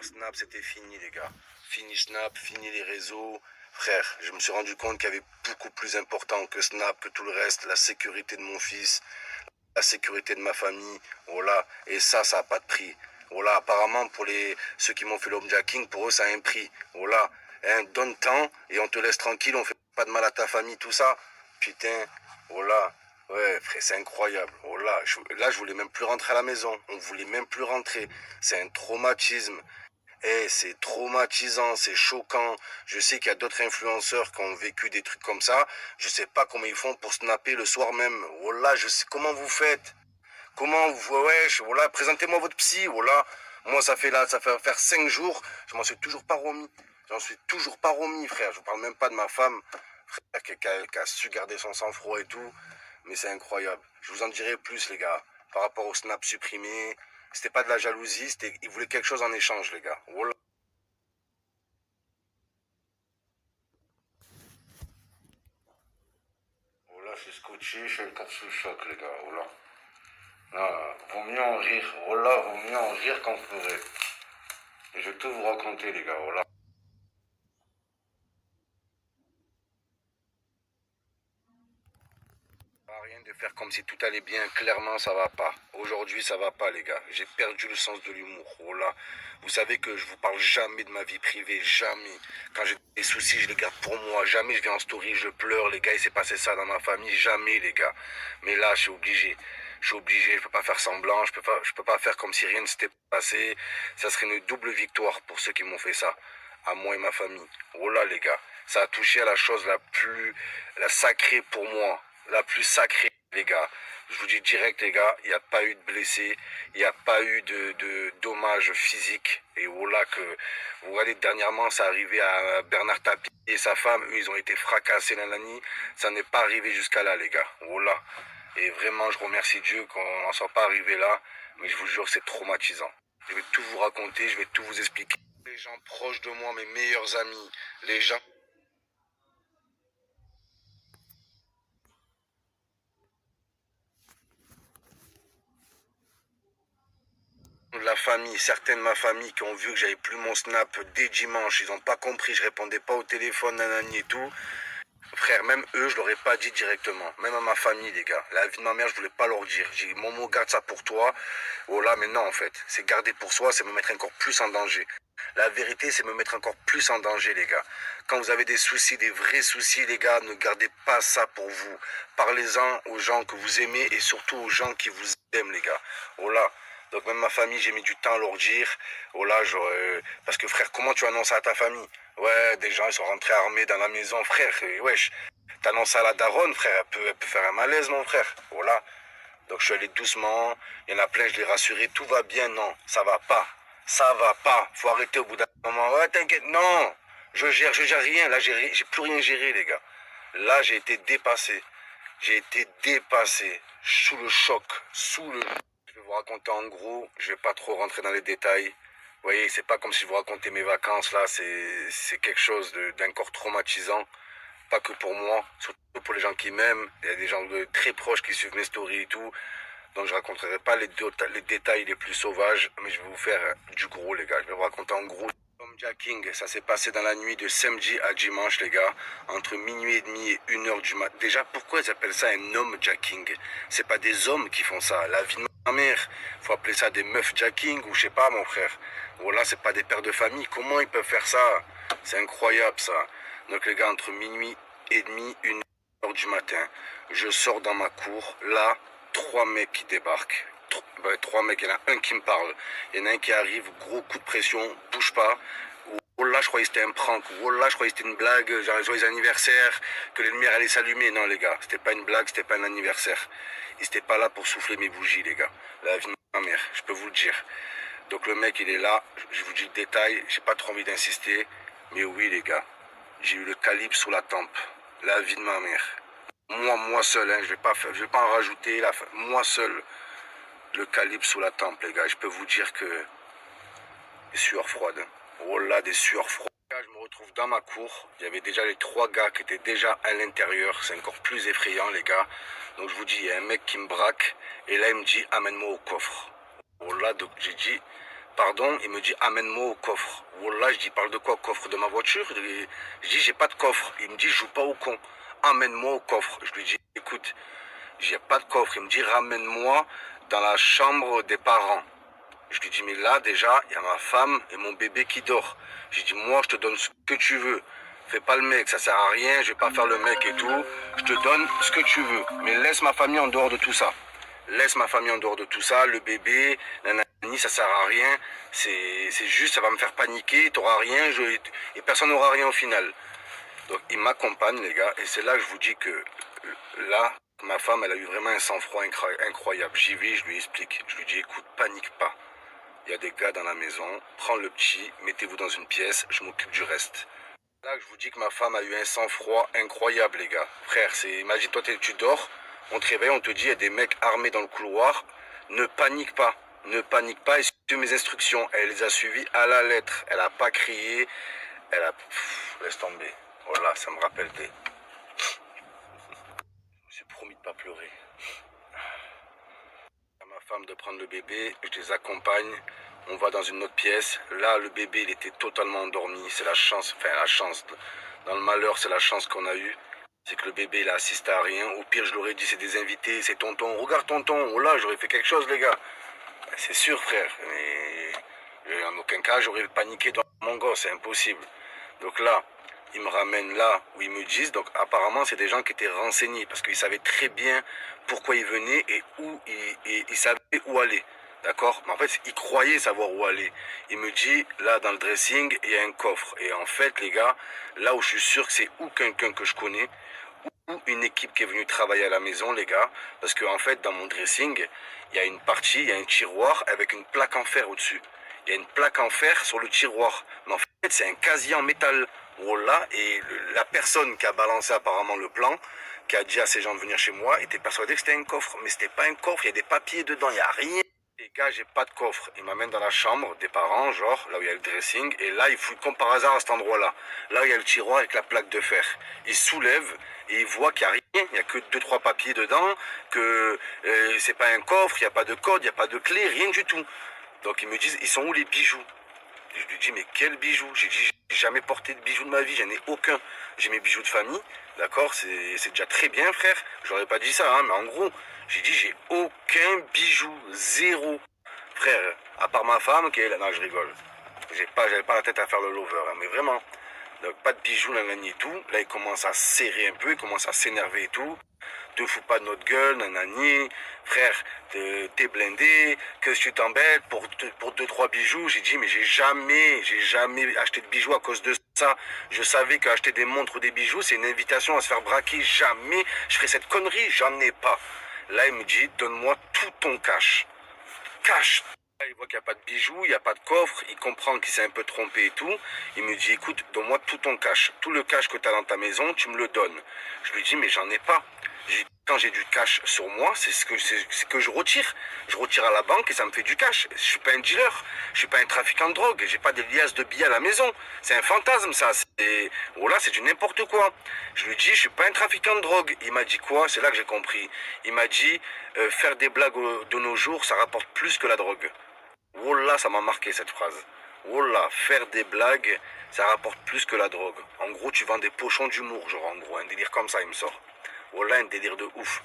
Snap, c'était fini, les gars. Fini Snap, fini les réseaux. Frère, je me suis rendu compte qu'il y avait beaucoup plus important que Snap, que tout le reste, la sécurité de mon fils, la sécurité de ma famille, voilà. Et ça n'a pas de prix. Voilà, apparemment, pour ceux qui m'ont fait l'homejacking, pour eux, ça a un prix. Voilà, hein, donne temps et on te laisse tranquille, on fait pas de mal à ta famille, tout ça. Putain, voilà. Ouais, frère, c'est incroyable. Voilà, là, je voulais même plus rentrer à la maison. On voulait même plus rentrer. C'est un traumatisme. Eh, c'est traumatisant, c'est choquant. Je sais qu'il y a d'autres influenceurs qui ont vécu des trucs comme ça. Je sais pas comment ils font pour snapper le soir même. Voilà, je sais comment vous faites. Comment vous, ouais, voilà, présentez-moi votre psy, voilà. Moi, ça fait faire 5 jours, je m'en suis toujours pas remis. J'en suis toujours pas remis, frère. Je vous parle même pas de ma femme, frère, qui a su garder son sang-froid et tout. Mais c'est incroyable. Je vous en dirai plus, les gars. Par rapport au snap supprimé. C'était pas de la jalousie, ils voulaient quelque chose en échange, les gars. Voilà. Voilà, je suis scotché, je suis encore sous le choc, les gars. Voilà. Ah, vaut mieux en rire. Voilà, vaut mieux en rire qu'en pleurer. Et je vais tout vous raconter, les gars. Voilà. Rien de faire comme si tout allait bien, clairement ça va pas. Aujourd'hui ça va pas les gars, j'ai perdu le sens de l'humour. Voilà. Vous savez que je vous parle jamais de ma vie privée, jamais. Quand j'ai des soucis, je les garde pour moi. Jamais je viens en story, je pleure, les gars, il s'est passé ça dans ma famille, jamais les gars. Mais là, je suis obligé. Je suis obligé, je peux pas faire semblant, je peux pas faire comme si rien ne s'était passé. Ça serait une double victoire pour ceux qui m'ont fait ça, à moi et ma famille. Voilà les gars, ça a touché à la chose la sacrée pour moi, la plus sacrée les gars. Je vous dis direct les gars, il n'y a pas eu de blessés, il n'y a pas eu de dommages physiques. Et voilà que, vous regardez dernièrement, ça arrivait à Bernard Tapie et sa femme, eux ils ont été fracassés nanani. Ça n'est pas arrivé jusqu'à là les gars, voilà. Et vraiment je remercie Dieu qu'on n'en soit pas arrivé là, mais je vous jure c'est traumatisant. Je vais tout vous raconter, je vais tout vous expliquer. Les gens proches de moi, mes meilleurs amis, les gens de la famille, certains de ma famille qui ont vu que j'avais plus mon snap dès dimanche, ils n'ont pas compris, je répondais pas au téléphone, nanani et tout. Frère, même eux, je leur ai pas dit directement. Même à ma famille, les gars. La vie de ma mère, je voulais pas leur dire. J'ai dit, Momo, garde ça pour toi. Voilà, mais non, en fait. C'est garder pour soi, c'est me mettre encore plus en danger. La vérité, c'est me mettre encore plus en danger, les gars. Quand vous avez des soucis, des vrais soucis, les gars, ne gardez pas ça pour vous. Parlez-en aux gens que vous aimez et surtout aux gens qui vous aiment, les gars. Voilà. Donc même ma famille, j'ai mis du temps à leur dire. Voilà, parce que frère, comment tu annonces ça à ta famille? Ouais, des gens, ils sont rentrés armés dans la maison, frère. Et wesh, t'annonces ça à la daronne, frère. Elle peut faire un malaise, mon frère. Voilà. Donc je suis allé doucement. Il y en a plein, je les rassuré. Tout va bien, non. Ça va pas. Ça va pas. Faut arrêter au bout d'un moment. Ouais, t'inquiète. Non. Je gère rien. Là, j'ai plus rien géré, les gars. Là, j'ai été dépassé. J'ai été dépassé. Sous le choc. Je vais vous raconter en gros. Je vais pas trop rentrer dans les détails. Vous voyez, c'est pas comme si je vous racontais mes vacances, là, c'est quelque chose d'encore traumatisant. Pas que pour moi, surtout pour les gens qui m'aiment. Il y a des gens très proches qui suivent mes stories et tout. Donc je raconterai pas les détails les plus sauvages, mais je vais vous faire du gros, les gars. Je vais vous raconter en gros. Homejacking, ça s'est passé dans la nuit de samedi à dimanche, les gars, entre minuit et demi et 1 heure du matin. Déjà, pourquoi ils appellent ça un homejacking? C'est pas des hommes qui font ça. La vie de ma mère, faut appeler ça des meufs jacking ou je sais pas, mon frère. Voilà, c'est pas des pères de famille. Comment ils peuvent faire ça? C'est incroyable, ça. Donc, les gars, entre minuit et demi, 1 heure du matin, je sors dans ma cour. Là, 3 mecs qui débarquent. 3 mecs, il y en a un qui me parle. Il y en a un qui arrive, gros coup de pression, bouge pas. Oh là, je croyais que c'était un prank. Oh là, je croyais que c'était une blague, genre joyeux anniversaire, que les lumières allaient s'allumer. Non, les gars, c'était pas une blague, c'était pas un anniversaire. Ils étaient pas là pour souffler mes bougies, les gars. La vie de ma mère, je peux vous le dire. Donc le mec, il est là. Je vous dis le détail, j'ai pas trop envie d'insister. Mais oui, les gars, j'ai eu le calibre sous la tempe. La vie de ma mère. Moi seul, hein, je vais pas en rajouter. Moi seul, le calibre sous la tempe, les gars. Je peux vous dire que des sueurs froides. Oh là, des sueurs froides. Je me retrouve dans ma cour. Il y avait déjà les 3 gars qui étaient déjà à l'intérieur. C'est encore plus effrayant, les gars. Donc je vous dis, il y a un mec qui me braque. Et là, il me dit, amène-moi au coffre. Oh là, donc j'ai dit, pardon, il me dit, amène-moi au coffre. Wallah, je dis, parle de quoi, coffre de ma voiture? Je dis, j'ai pas de coffre. Il me dit, joue pas au con. Amène-moi au coffre. Je lui dis, écoute, j'ai pas de coffre. Il me dit, ramène-moi dans la chambre des parents. Je lui dis, mais là, déjà, il y a ma femme et mon bébé qui dort. J'ai dit, moi, je te donne ce que tu veux. Fais pas le mec, ça sert à rien, je vais pas faire le mec et tout. Je te donne ce que tu veux. Mais laisse ma famille en dehors de tout ça. Laisse ma famille en dehors de tout ça, le bébé, nanani, ça sert à rien. C'est juste, ça va me faire paniquer, t'auras rien, et personne n'aura rien au final. Donc, il m'accompagne, les gars, et c'est là que je vous dis que, là, ma femme, elle a eu vraiment un sang-froid incroyable. J'y vais, je lui explique. Je lui dis, écoute, panique pas. Il y a des gars dans la maison, prends le petit, mettez-vous dans une pièce, je m'occupe du reste. Là, je vous dis que ma femme a eu un sang-froid incroyable, les gars. Frère, imagine, toi, tu dors, on te réveille, on te dit, il y a des mecs armés dans le couloir. Ne panique pas. Ne panique pas et suis mes instructions. Elle les a suivies à la lettre. Elle n'a pas crié. Elle a... laisse tomber. Voilà, ça me rappelle des... Je me suis promis de ne pas pleurer. À ma femme de prendre le bébé, je les accompagne. On va dans une autre pièce. Là, le bébé, il était totalement endormi. C'est la chance, enfin la chance. Dans le malheur, c'est la chance qu'on a eue. C'est que le bébé, il a assisté à rien. Au pire, je l'aurais dit, c'est des invités, c'est tonton. Regarde tonton, oh là, j'aurais fait quelque chose, les gars. C'est sûr, frère. Mais en aucun cas, j'aurais paniqué dans mon gosse, c'est impossible. Donc là, ils me ramènent là où ils me disent. Donc apparemment, c'est des gens qui étaient renseignés parce qu'ils savaient très bien pourquoi ils venaient et où ils savaient où aller. D'accord? Mais en fait, ils croyaient savoir où aller. Il me dit, là, dans le dressing, il y a un coffre. Et en fait, les gars, là où je suis sûr que c'est ou quelqu'un que je connais, ou une équipe qui est venue travailler à la maison, les gars. Parce qu'en fait, dans mon dressing, il y a une partie, il y a un tiroir avec une plaque en fer au-dessus. Il y a une plaque en fer sur le tiroir. Mais en fait, c'est un casier en métal. Voilà. Et la personne qui a balancé apparemment le plan, qui a dit à ces gens de venir chez moi, était persuadée que c'était un coffre. Mais c'était pas un coffre, il y a des papiers dedans, il n'y a rien. Les gars, j'ai pas de coffre. Ils m'amènent dans la chambre des parents, genre, là où il y a le dressing. Et là, ils fouillent comme par hasard à cet endroit-là. Là où il y a le tiroir avec la plaque de fer. Ils soulèvent et ils voient qu'il n'y a rien. Il n'y a que 2-3 papiers dedans. Que c'est pas un coffre, il n'y a pas de code, il n'y a pas de clé, rien du tout. Donc ils me disent, ils sont où les bijoux? Et je lui dis, mais quel bijoux? J'ai dit, j'ai jamais porté de bijoux de ma vie, j'en ai aucun. J'ai mes bijoux de famille, d'accord? C'est déjà très bien, frère. J'aurais pas dit ça, hein, mais en gros, j'ai dit, j'ai aucun bijou, zéro. Frère, à part ma femme, qui est là, non, je rigole. J'avais pas la tête à faire le lover, hein, mais vraiment. Donc, pas de bijoux, nanani et tout. Là, il commence à serrer un peu, il commence à s'énerver et tout. Te fous pas de notre gueule, nanani. Frère, t'es blindé, que tu t'embêtes pour 2-3 bijoux. J'ai dit, mais j'ai jamais acheté de bijoux à cause de ça. Je savais qu'acheter des montres ou des bijoux, c'est une invitation à se faire braquer. Jamais je ferais cette connerie, j'en ai pas. Là, il me dit, donne-moi tout ton cash. Cash. Là, il voit qu'il n'y a pas de bijoux, il n'y a pas de coffre, il comprend qu'il s'est un peu trompé et tout. Il me dit, écoute, donne-moi tout ton cash. Tout le cash que tu as dans ta maison, tu me le donnes. Je lui dis, mais j'en ai pas. Quand j'ai du cash sur moi, c'est ce que je retire. Je retire à la banque et ça me fait du cash. Je suis pas un dealer, je suis pas un trafiquant de drogue, j'ai pas des liasses de billets à la maison. C'est un fantasme ça. Voilà, c'est du n'importe quoi. Je lui dis, je suis pas un trafiquant de drogue. Il m'a dit quoi? C'est là que j'ai compris. Il m'a dit, faire des blagues de nos jours, ça rapporte plus que la drogue. Wallah, ça m'a marqué cette phrase. Wallah, faire des blagues, ça rapporte plus que la drogue. En gros, tu vends des pochons d'humour, genre en gros, un délire comme ça, il me sort. Voilà, un délire de ouf.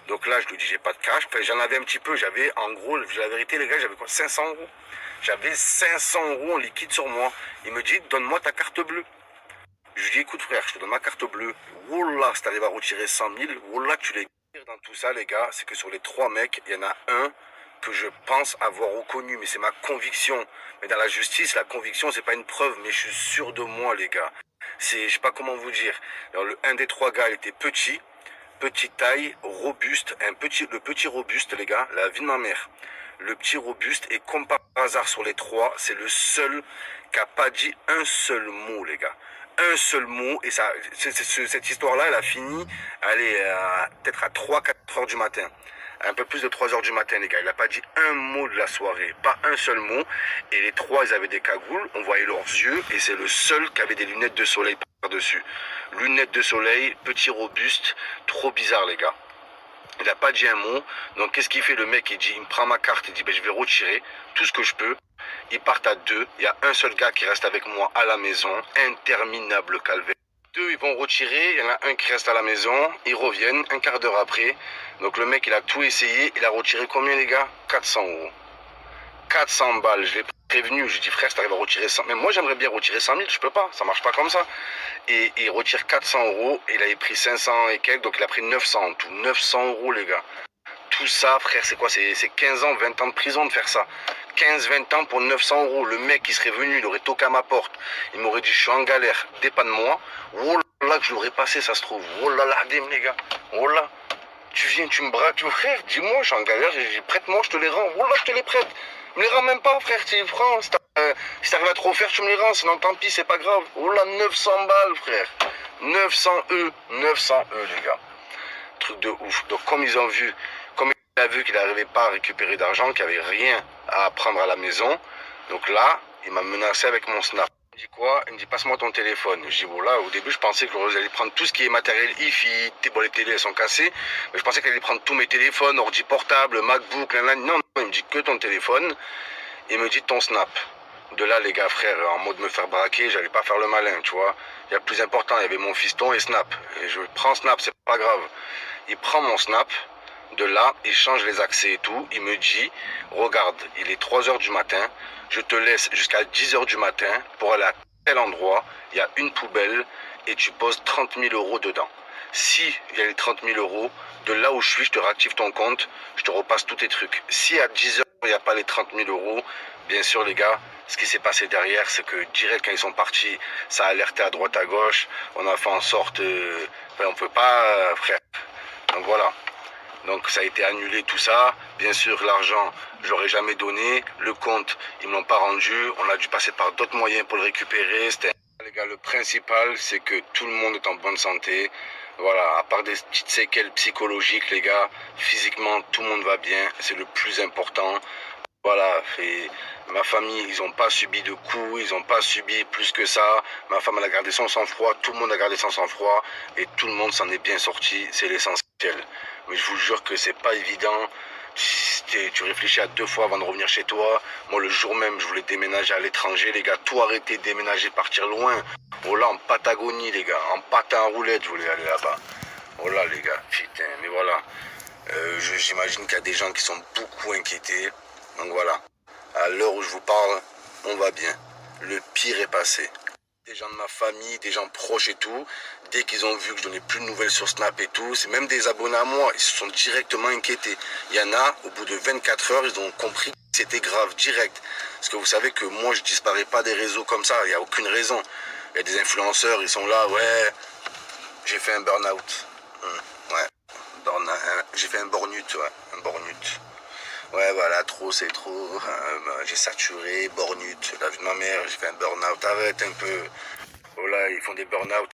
Donc là, je lui dis, j'ai pas de cash. Enfin, j'en avais un petit peu. J'avais, en gros, la vérité, les gars, j'avais quoi? 500 euros. J'avais 500 euros en liquide sur moi. Il me dit, donne-moi ta carte bleue. Je lui dis, écoute, frère, je te donne ma carte bleue. Wallah, si t'arrives à retirer 100 000, wallah, tu les... Dans tout ça, les gars, c'est que sur les 3 mecs, il y en a un que je pense avoir reconnu, mais c'est ma conviction. Mais dans la justice, la conviction, c'est pas une preuve, mais je suis sûr de moi, les gars. Je sais pas comment vous dire. Alors, un des 3 gars, il était petit. Petite taille, robuste, le petit robuste, les gars, la vie de ma mère. Le petit robuste, et comme par hasard sur les 3, c'est le seul qui n'a pas dit un seul mot, les gars. Un seul mot, et ça, cette histoire-là, elle a fini, peut-être à 3-4 heures du matin. Un peu plus de 3 heures du matin, les gars. Il n'a pas dit un mot de la soirée, pas un seul mot. Et les 3, ils avaient des cagoules, on voyait leurs yeux, et c'est le seul qui avait des lunettes de soleil par-dessus. Lunettes de soleil, petit robuste, trop bizarre, les gars. Il n'a pas dit un mot. Donc qu'est-ce qu'il fait le mec? Il me prend ma carte, il dit ben, je vais retirer tout ce que je peux. Ils partent à deux. Il y a un seul gars qui reste avec moi à la maison. Interminable calvaire. Deux, ils vont retirer. Il y en a un qui reste à la maison. Ils reviennent un quart d'heure après. Donc le mec, il a tout essayé. Il a retiré combien, les gars? 400 euros. 400 balles. Je l'ai prévenu. Je lui ai dit, frère, si t'arrives à retirer 100. Mais moi, j'aimerais bien retirer 100 000. Je peux pas. Ça marche pas comme ça. Et il retire 400 euros. Il avait pris 500 et quelques. Donc il a pris 900 en tout. 900 euros, les gars. Tout ça, frère, c'est quoi? C'est 15 ans, 20 ans de prison de faire ça. 15-20 ans pour 900 euros. Le mec, il serait venu, il aurait toqué à ma porte. Il m'aurait dit, je suis en galère, dépanne-moi. Oh là, que je l'aurais passé, ça se trouve. Oh là là, les gars. Oh là. Tu viens, tu me braques, frère. Dis-moi, je suis en galère. Prête-moi, je te les rends. Oh là, je te les prête. Me les rends même pas, frère. Tu les prends. Si t'arrives à trop faire, tu me les rends. Sinon, tant pis, c'est pas grave. Oh là, 900 balles, frère. 900 E. 900 E, les gars. Truc de ouf. Donc, comme ils ont vu, comme il a vu qu'il n'arrivait pas à récupérer d'argent, qu'il n'y avait rien à prendre à la maison, donc là, il m'a menacé avec mon Snap. Il me dit quoi? Il me dit, passe-moi ton téléphone. Je dis, voilà, au début, je pensais que j'allais prendre tout ce qui est matériel hi-fi, bon, les télés, elles sont cassées, mais je pensais qu'il allait prendre tous mes téléphones, ordi portable, MacBook, non, non, il me dit que ton téléphone, il me dit ton Snap. De là, les gars, frère, en mode me faire braquer, j'allais pas faire le malin, tu vois. Il y a plus important, il y avait mon fiston et Snap. Et je prends Snap, c'est pas grave. Il prend mon Snap, de là, il change les accès et tout. Il me dit, regarde, il est 3 heures du matin, je te laisse jusqu'à 10 heures du matin pour aller à tel endroit, il y a une poubelle et tu poses 30 000 euros dedans. Si il y a les 30 000 euros, de là où je suis, je te réactive ton compte, je te repasse tous tes trucs. Si à 10 heures, il n'y a pas les 30 000 euros, bien sûr, les gars, ce qui s'est passé derrière, c'est que direct quand ils sont partis, ça a alerté à droite à gauche. On a fait en sorte, on peut pas, frère. Donc voilà. Donc ça a été annulé tout ça. Bien sûr, l'argent, je l'aurais jamais donné. Le compte, ils me l'ont pas rendu. On a dû passer par d'autres moyens pour le récupérer. Les gars, le principal, c'est que tout le monde est en bonne santé. Voilà, à part des petites séquelles psychologiques, les gars, physiquement, tout le monde va bien. C'est le plus important. Voilà, et ma famille, ils n'ont pas subi de coups, ils n'ont pas subi plus que ça. Ma femme, elle a gardé son sang-froid, tout le monde a gardé son sang-froid, et tout le monde s'en est bien sorti, c'est l'essentiel. Mais je vous jure que c'est pas évident. Tu réfléchis à 2 fois avant de revenir chez toi. Moi, le jour même, je voulais déménager à l'étranger, les gars, tout arrêter, déménager, partir loin. Oh là, en Patagonie, les gars, en patin à roulette, je voulais aller là-bas. Oh là, les gars, putain, mais voilà. J'imagine qu'il y a des gens qui sont beaucoup inquiétés. Donc voilà, à l'heure où je vous parle, on va bien. Le pire est passé. Des gens de ma famille, des gens proches et tout, dès qu'ils ont vu que je donnais plus de nouvelles sur Snap et tout, c'est même des abonnés à moi, ils se sont directement inquiétés. Il y en a, au bout de 24 heures, ils ont compris que c'était grave, direct. Parce que vous savez que moi, je disparais pas des réseaux comme ça, il n'y a aucune raison. Il y a des influenceurs, ils sont là, ouais, j'ai fait un burn-out. Ouais, j'ai fait un burn-out, ouais, un burn-out. Ouais, voilà, trop, c'est trop. J'ai saturé, bornute. La vie de ma mère, j'ai fait un burn-out. Arrête un peu. Oh là, ils font des burn-out.